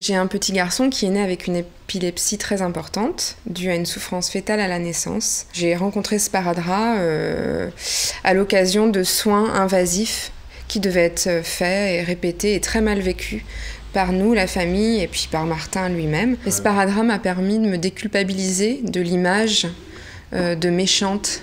J'ai un petit garçon qui est né avec une épilepsie très importante, due à une souffrance fœtale à la naissance. J'ai rencontré Sparadrap à l'occasion de soins invasifs qui devaient être faits et répétés et très mal vécus par nous, la famille, et puis par Martin lui-même. Et Sparadrap m'a permis de me déculpabiliser de l'image de méchante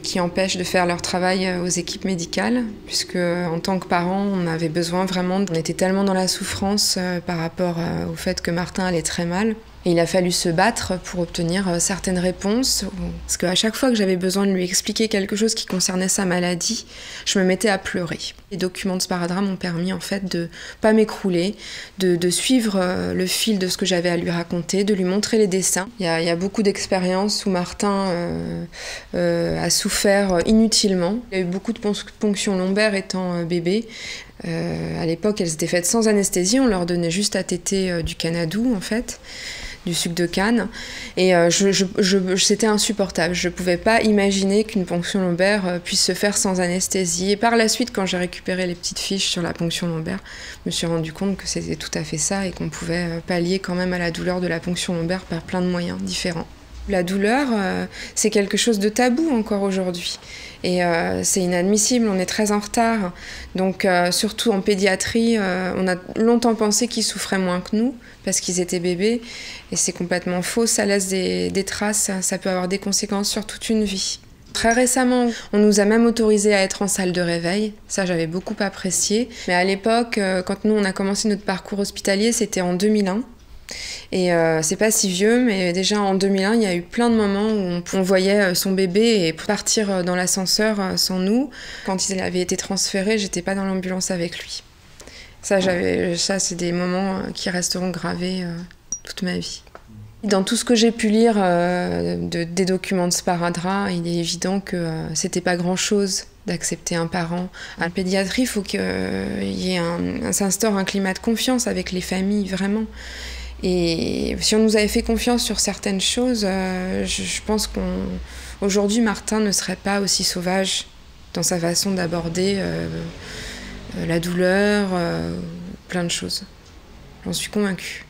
qui empêchent de faire leur travail aux équipes médicales, puisque en tant que parents, on avait besoin vraiment, on était tellement dans la souffrance par rapport au fait que Martin allait très mal. Et il a fallu se battre pour obtenir certaines réponses, parce qu'à chaque fois que j'avais besoin de lui expliquer quelque chose qui concernait sa maladie, je me mettais à pleurer. Les documents de Sparadrap m'ont permis en fait de pas m'écrouler, de suivre le fil de ce que j'avais à lui raconter, de lui montrer les dessins. Il y a beaucoup d'expériences où Martin a souffert inutilement. Il y a eu beaucoup de ponctions lombaires étant bébé. À l'époque, elles étaient faites sans anesthésie, on leur donnait juste à téter du canadou en fait, du sucre de canne, et c'était insupportable. Je ne pouvais pas imaginer qu'une ponction lombaire puisse se faire sans anesthésie. Et par la suite, quand j'ai récupéré les petites fiches sur la ponction lombaire, je me suis rendu compte que c'était tout à fait ça et qu'on pouvait pallier quand même à la douleur de la ponction lombaire par plein de moyens différents. La douleur, c'est quelque chose de tabou encore aujourd'hui. Et c'est inadmissible, on est très en retard. Donc surtout en pédiatrie, on a longtemps pensé qu'ils souffraient moins que nous, parce qu'ils étaient bébés. Et c'est complètement faux, ça laisse des traces, ça peut avoir des conséquences sur toute une vie. Très récemment, on nous a même autorisé à être en salle de réveil. Ça, j'avais beaucoup apprécié. Mais à l'époque, quand nous, on a commencé notre parcours hospitalier, c'était en 2001. Et c'est pas si vieux, mais déjà en 2001, il y a eu plein de moments où on voyait son bébé et partir dans l'ascenseur sans nous. Quand il avait été transféré, j'étais pas dans l'ambulance avec lui. Ça, c'est des moments qui resteront gravés toute ma vie. Dans tout ce que j'ai pu lire des documents de Sparadrap, il est évident que c'était pas grand-chose d'accepter un parent. À la pédiatrie, il faut s'instaure un climat de confiance avec les familles, vraiment. Et si on nous avait fait confiance sur certaines choses, je pense qu'aujourd'hui, Martin ne serait pas aussi sauvage dans sa façon d'aborder la douleur, plein de choses. J'en suis convaincue.